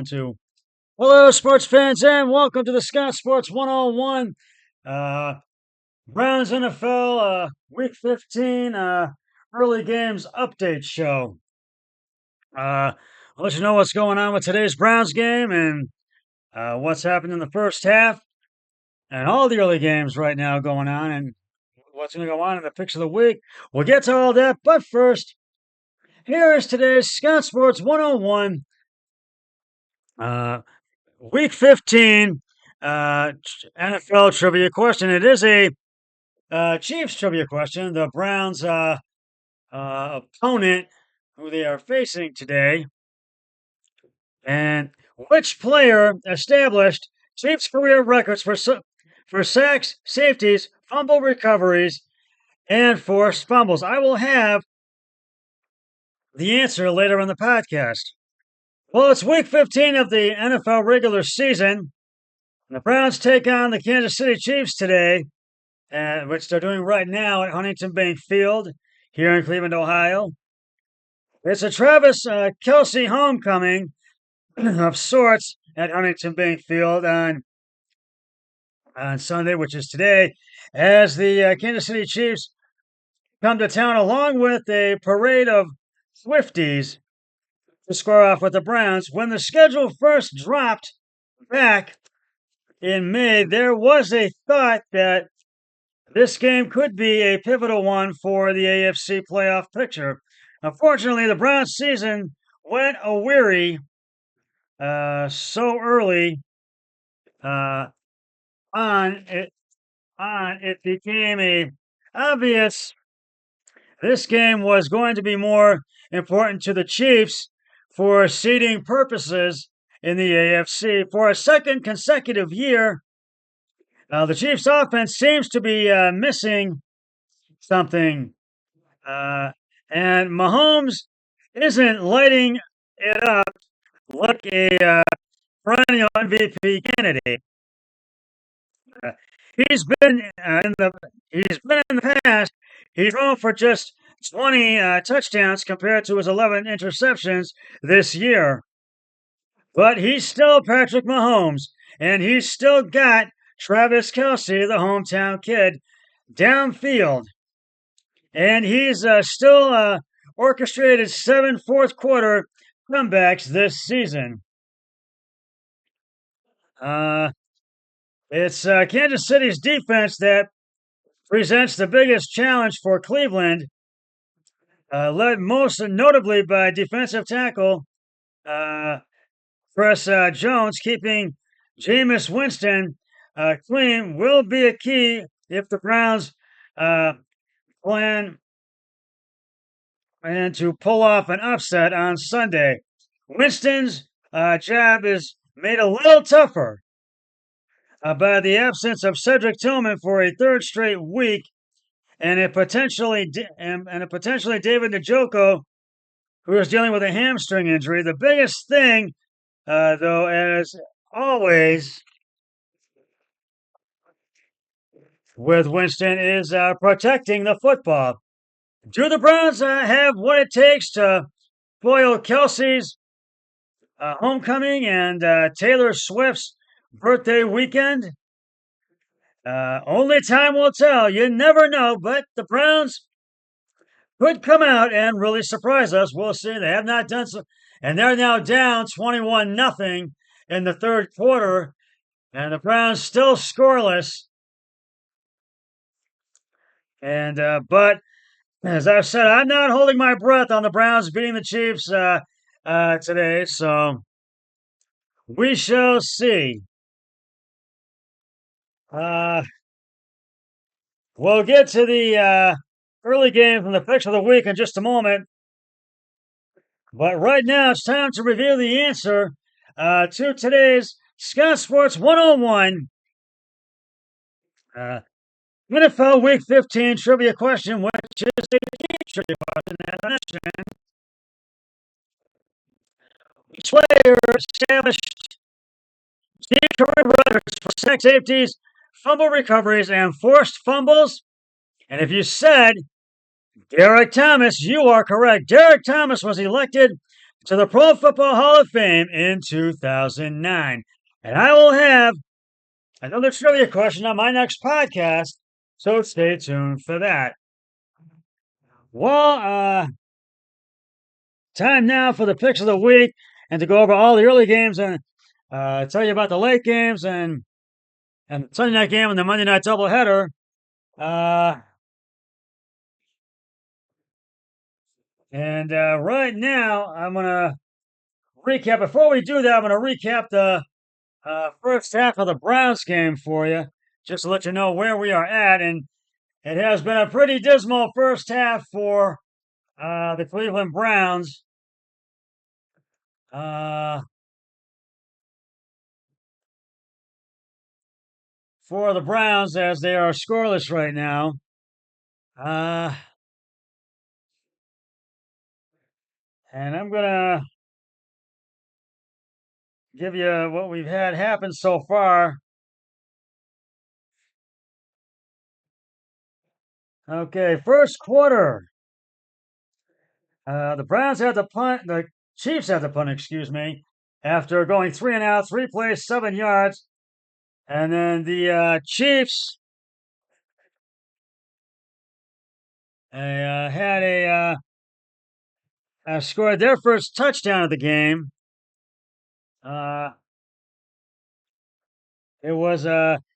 To hello, sports fans, and welcome to the Scott Sports 101 Browns NFL Week 15 early games update show. I'll let you know what's going on with today's Browns game and what's happened in the first half and all the early games right now going on and what's going to go on in the picks of the week. We'll get to all that, but first, here is today's Scott Sports 101 Week 15 NFL trivia question. It is a Chiefs trivia question. The Browns' opponent, who they are facing today, and which player established Chiefs career records for sacks, safeties, fumble recoveries, and forced fumbles. I will have the answer later in the podcast. Well, it's week 15 of the NFL regular season. The Browns take on the Kansas City Chiefs today, which they're doing right now at Huntington Bank Field here in Cleveland, Ohio. It's a Travis Kelce homecoming of sorts at Huntington Bank Field on Sunday, which is today, as the Kansas City Chiefs come to town along with a parade of Swifties to square off with the Browns. When the schedule first dropped back in May, there was a thought that this game could be a pivotal one for the AFC playoff picture. Unfortunately, the Browns' season went a-weary so early on. It became obvious this game was going to be more important to the Chiefs for seeding purposes in the AFC. For a second consecutive year, the Chiefs' offense seems to be missing something, and Mahomes isn't lighting it up like a perennial MVP candidate. Uh, he's been in the past. He's thrown for just 20 touchdowns compared to his 11 interceptions this year. But he's still Patrick Mahomes, and he's still got Travis Kelce, the hometown kid, downfield. And he's still orchestrated 7 fourth quarter comebacks this season. It's Kansas City's defense that presents the biggest challenge for Cleveland, led most notably by defensive tackle Chris Jones. Keeping Jameis Winston clean will be a key if the Browns plan and to pull off an upset on Sunday. Winston's job is made a little tougher by the absence of Cedric Tillman for a third straight week, and a potentially David Njoku, who is dealing with a hamstring injury. The biggest thing, though, as always with Winston, is protecting the football. Do the Browns have what it takes to foil Kelce's homecoming and Taylor Swift's birthday weekend? Only time will tell. You never know, but the Browns could come out and really surprise us. We'll see. They have not done so, and they're now down 21-0 in the third quarter, and the Browns still scoreless. And but as I've said, I'm not holding my breath on the Browns beating the Chiefs today, so we shall see. We'll get to the early game from the picks of the week in just a moment. But right now, it's time to reveal the answer to today's Scott Sports 101 NFL Week 15 trivia question, which is a trivia question, as I mentioned. Each player established team career records for sack safeties, fumble recoveries, and forced fumbles. And if you said Derek Thomas, you are correct. Derek Thomas was elected to the Pro Football Hall of Fame in 2009. And I will have another trivia question on my next podcast, so stay tuned for that. Well, time now for the picks of the week and to go over all the early games and tell you about the late games and the Sunday night game and the Monday night doubleheader. Right now, I'm going to recap. Before we do that, I'm going to recap the first half of the Browns game for you, just to let you know where we are at. And it has been a pretty dismal first half for the Cleveland Browns. For the Browns, as they are scoreless right now. And I'm going to give you what we've had happen so far. Okay, first quarter. The Browns had the punt. The Chiefs had the punt, excuse me, after going 3 and out, 3 plays, 7 yards. And then the Chiefs had scored their first touchdown of the game. It was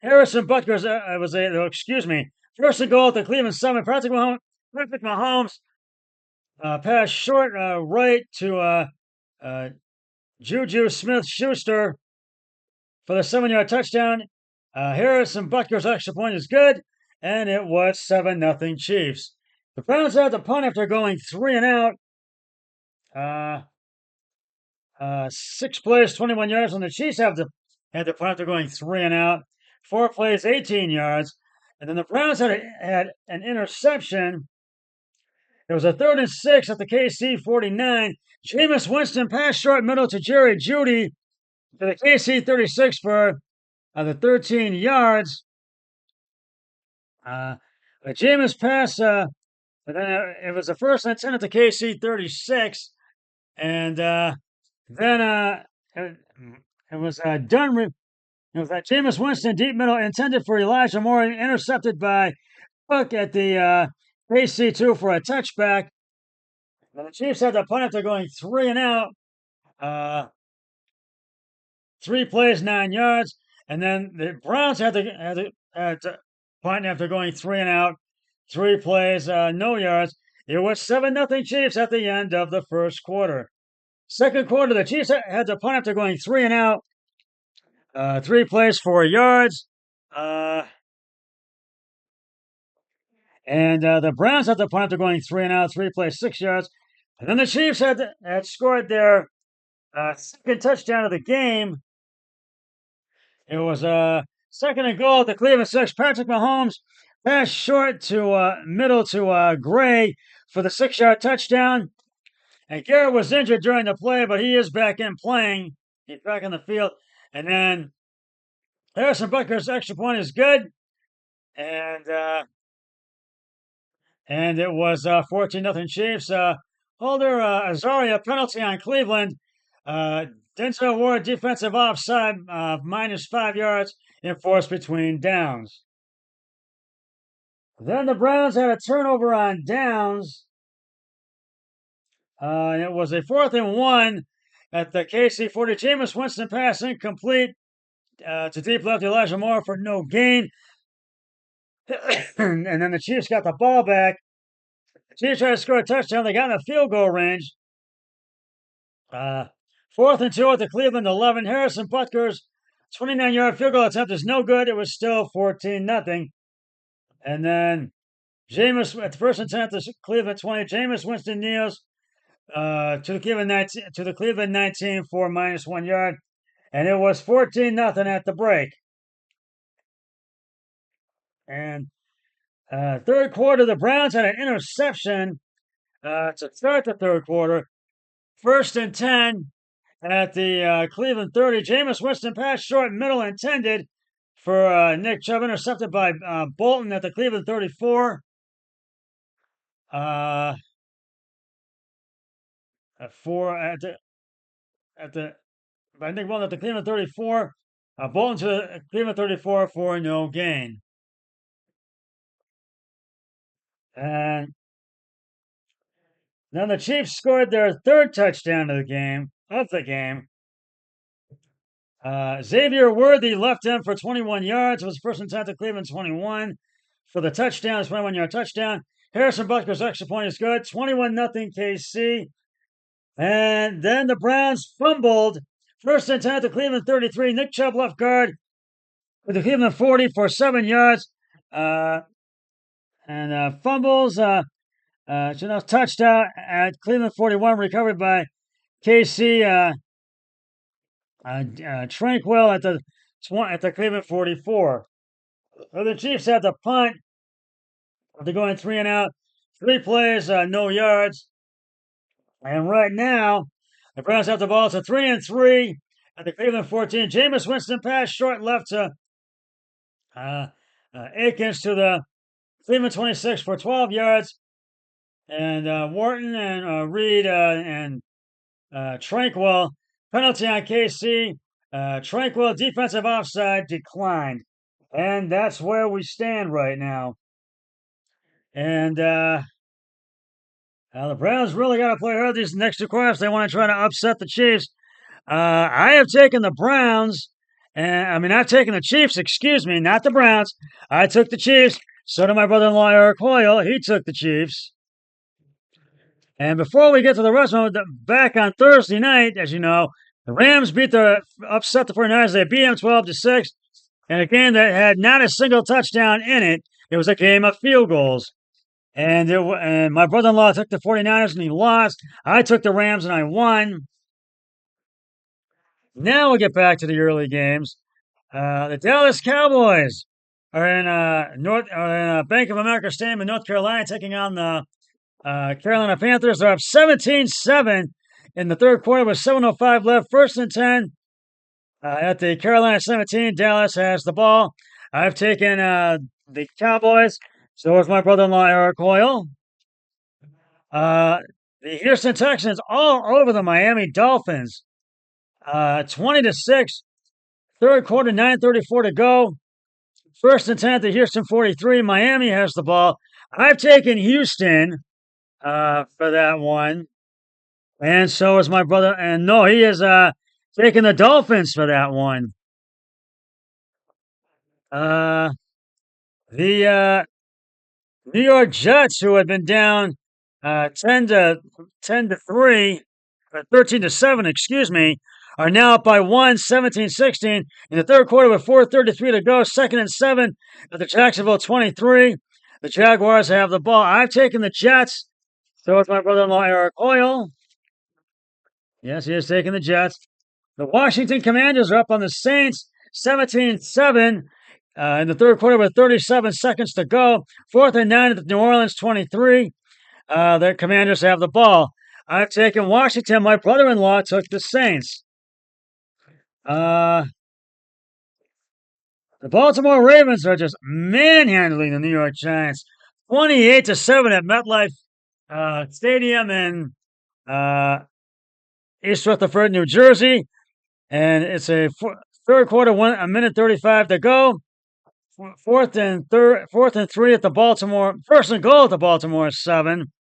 Harrison Butker's. It was excuse me, first and goal at the Cleveland 7. Patrick Mahomes pass short right to Juju Smith-Schuster for the 7-yard touchdown. Harrison Butker's extra point is good, and it was 7-0 Chiefs. The Browns had the punt after going 3 and out. 6 plays, 21 yards, and the Chiefs had the punt after going 3 and out. 4 plays, 18 yards. And then the Browns had an interception. It was a 3rd and 6 at the KC 49. Jameis Winston passed short middle to Jerry Jeudy to the KC 36 for the 13 yards. Jameis pass, but then it was the 1st and 10 at the KC 36. And then it was done. It was that Jameis Winston deep middle intended for Elijah Moore, intercepted by Cook at the KC2 for a touchback. And the Chiefs had the punt after going 3 and out. 3 plays, 9 yards. And then the Browns had the punt after going 3 and out. 3 plays, no yards. It was 7-0 Chiefs at the end of the first quarter. Second quarter, the Chiefs had the punt after going 3 and out. 3 plays, 4 yards. And the Browns had the punt after going 3 and out, 3 plays, 6 yards. And then the Chiefs had scored their second touchdown of the game. It was a 2nd and goal at the Cleveland 6. Patrick Mahomes passed short to middle to Gray for the 6-yard touchdown. And Garrett was injured during the play, but he is back in playing. He's back in the field. And then Harrison Butker's extra point is good. And it was 14-0 Chiefs. Holder Azaria penalty on Cleveland. Denzel Ward defensive offside, minus 5 yards enforced between downs. Then the Browns had a turnover on downs. It was a 4th and 1 at the KC 40. Jameis Winston pass incomplete to deep left Elijah Moore for no gain. And then the Chiefs got the ball back. The Chiefs tried to score a touchdown. They got in the field goal range. 4th and 2 at the Cleveland 11. Harrison Butker's 29-yard field goal attempt is no good. It was still 14-0. And then Jameis at the 1st and 10 at the Cleveland 20. Jameis Winston kneels to the Cleveland 19 for minus 1 yard. And it was 14-0 at the break. And third quarter, the Browns had an interception to start the third quarter. 1st and 10 at the Cleveland 30. Jameis Winston pass short middle intended for Nick Chubb, intercepted by Bolton at the Cleveland 34. for at the I think one at the Cleveland 34. Bolton to the Cleveland 34 for no gain. And then the Chiefs scored their third touchdown of the game. Xavier Worthy left in for 21 yards. It was first and 10 to Cleveland 21 for the touchdown. It's 21-yard touchdown. Harrison Butker's extra point is good. 21-0 KC. And then the Browns fumbled. First and 10 to Cleveland 33. Nick Chubb left guard with the Cleveland 40 for 7 yards. Fumbles. Touchdown at Cleveland 41, recovered by KC Tranquil at the Cleveland 44. So the Chiefs had the punt. They're going 3 and out. 3 plays, no yards. And right now, the Browns have the ball. It's a 3 and 3 at the Cleveland 14. Jameis Winston pass short left to Akins to the Cleveland 26 for 12 yards. And Wharton and Reed and Tranquil. Penalty on KC. Tranquil defensive offside declined. And that's where we stand right now. And the Browns really got to play hard these next 2 quarters. They want to try to upset the Chiefs. I have taken the Browns. I've taken the Chiefs, excuse me, not the Browns. I took the Chiefs. So did my brother-in-law, Eric Hoyle. He took the Chiefs. And before we get to the rest of them, back on Thursday night, as you know, the Rams upset the 49ers. They beat them 12-6. And a game that had not a single touchdown in it. It was a game of field goals. And my brother-in-law took the 49ers and he lost. I took the Rams and I won. Now we'll get back to the early games. The Dallas Cowboys are in Bank of America Stadium in North Carolina, taking on the Carolina Panthers. They're up 17-7 in the third quarter with 7:05 left. First and 10 at the Carolina 17. Dallas has the ball. I've taken the Cowboys. So is my brother-in-law, Eric Hoyle. The Houston Texans all over the Miami Dolphins. 20-6. Third quarter, 9:34 to go. First and 10 at the Houston 43. Miami has the ball. I've taken Houston for that one. And so is my brother. And no, he is taking the Dolphins for that one. The New York Jets, who had been down 10-3, 13-7, excuse me, are now up by 1, 17-16 in the third quarter with 4:33 to go. Second and 7 at the Jacksonville 23. The Jaguars have the ball. I've taken the Jets. So is my brother-in-law, Eric Hoyle. Yes, he is taking the Jets. The Washington Commanders are up on the Saints, 17-7 in the third quarter with 37 seconds to go. 4th and 9 at the New Orleans 23. The Commanders have the ball. I've taken Washington. My brother-in-law took the Saints. The Baltimore Ravens are just manhandling the New York Giants, 28-7 at MetLife Stadium in East Rutherford, New Jersey. And it's a third quarter, 1 minute 35 to go. Fourth and 3 at the Baltimore. First and goal at the Baltimore 7.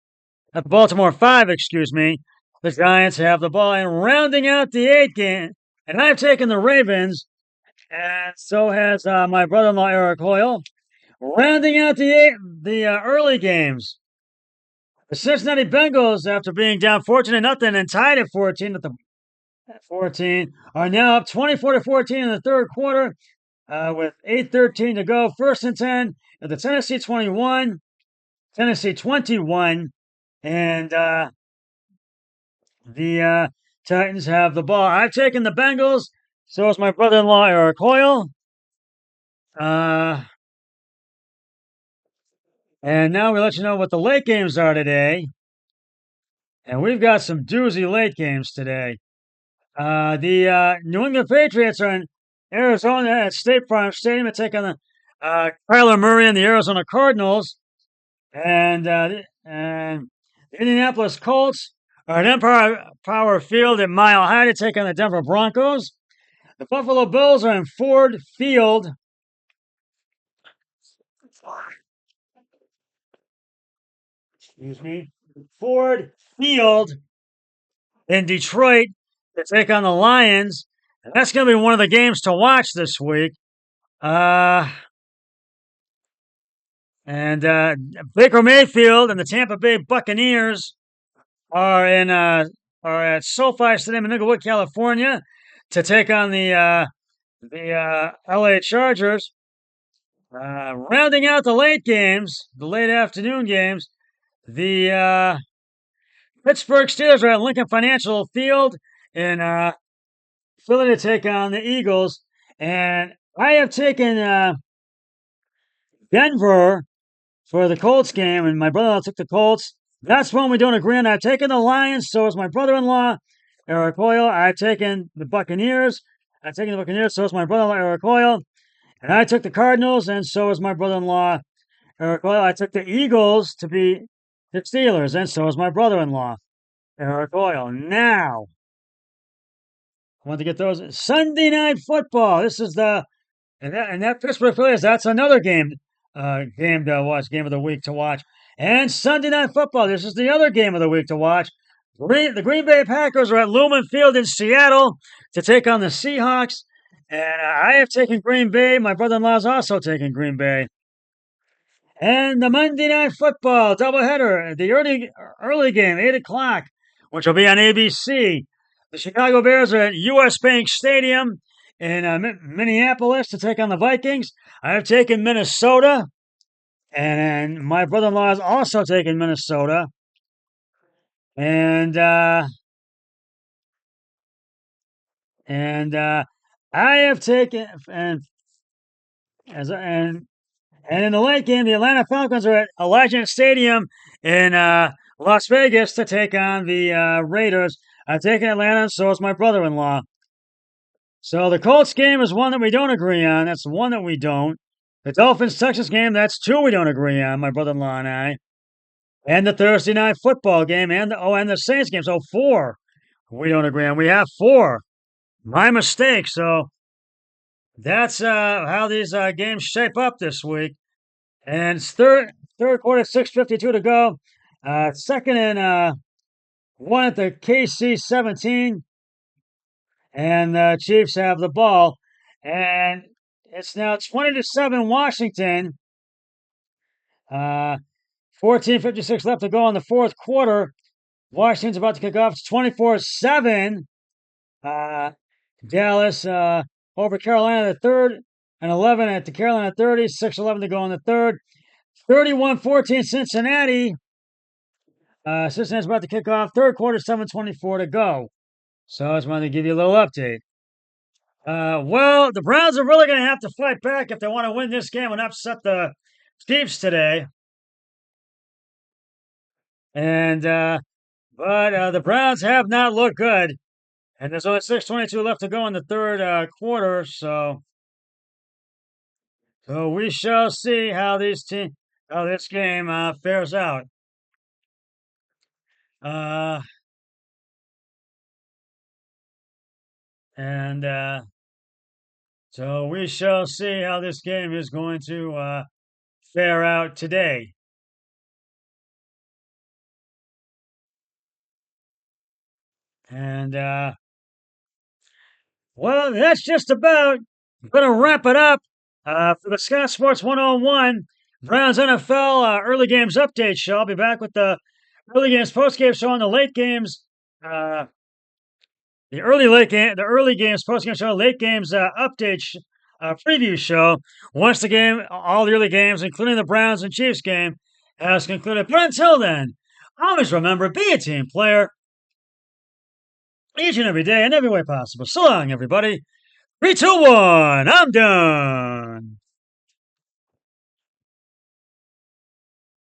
At the Baltimore 5, excuse me. The Giants have the ball. And rounding out the 8 game. And I've taken the Ravens. And so has my brother-in-law, Eric Hoyle. Rounding out the early games. The Cincinnati Bengals, after being down 14-0 and tied at 14 are now up 24-14 in the third quarter with 8:13 to go. First and 10 at the Tennessee 21. Tennessee 21. And the Titans have the ball. I've taken the Bengals. So is my brother-in-law, Eric Hoyle. And now we let you know what the late games are today. And we've got some doozy late games today. The New England Patriots are in Arizona at State Farm Stadium to take on Kyler Murray and the Arizona Cardinals. And the Indianapolis Colts at Empire Power Field at Mile High to take on the Denver Broncos. The Buffalo Bills are in Ford Field. Excuse me. Ford Field in Detroit to take on the Lions. And that's going to be one of the games to watch this week. And Baker Mayfield and the Tampa Bay Buccaneers are at SoFi Stadium in Inglewood, California, to take on the LA Chargers. Rounding out the late games, the late afternoon games, the Pittsburgh Steelers are at Lincoln Financial Field in Philly to take on the Eagles, and I have taken Denver for the Colts game, and my brother-in-law took the Colts. That's one we don't agree on. I've taken the Lions, so is my brother-in-law, Eric Hoyle. I've taken the Buccaneers. So is my brother-in-law, Eric Hoyle. And I took the Cardinals, and so is my brother-in-law, Eric Hoyle. I took the Eagles to beat the Steelers, and so is my brother-in-law, Eric Hoyle. Now, I want to get those. Sunday Night Football. This is that Pittsburgh Phillies. That's another game to watch, game of the week to watch. And Sunday Night Football. This is the other game of the week to watch. The Green Bay Packers are at Lumen Field in Seattle to take on the Seahawks. And I have taken Green Bay. My brother-in-law is also taking Green Bay. And the Monday Night Football doubleheader, the early game, 8 o'clock, which will be on ABC. The Chicago Bears are at U.S. Bank Stadium in Minneapolis to take on the Vikings. I have taken Minnesota, and my brother-in-law has also taken Minnesota. And I have taken and in the late game, the Atlanta Falcons are at Allegiant Stadium in Las Vegas to take on the Raiders. I've taken Atlanta, and so is my brother-in-law. So the Colts game is one that we don't agree on. That's one that we don't. The Dolphins-Texans game, that's two we don't agree on, my brother-in-law and I. And the Thursday Night Football game, and the Saints game. So four we don't agree on. We have four. My mistake. So that's how these games shape up this week. And it's third quarter, 6:52 to go. Second and one at the KC 17. And the Chiefs have the ball. And it's now 20-7 Washington. 14:56 left to go in the fourth quarter. Washington's about to kick off. It's 24-7. Dallas over Carolina the third, and 11 at the Carolina 30. 6:11 to go in the third. 31-14 Cincinnati. Cincinnati's about to kick off. Third quarter, 7:24 to go. So I just wanted to give you a little update. Well, the Browns are really going to have to fight back if they want to win this game and upset the Chiefs today. And but the Browns have not looked good, and there's only 6:22 left to go in the third quarter. So we shall see how this game fares out. So we shall see how this game is going to fare out today. And well, that's just about going to wrap it up for the Scott Sports 101 Browns NFL early games update show. I'll be back with the early games post-game show on the late games. The early games post-game show, late games update preview show. Once the game, all the early games, including the Browns and Chiefs game, has concluded. But until then, always remember, be a team player each and every day in every way possible. So long, everybody. 3, 2, 1. I'm done.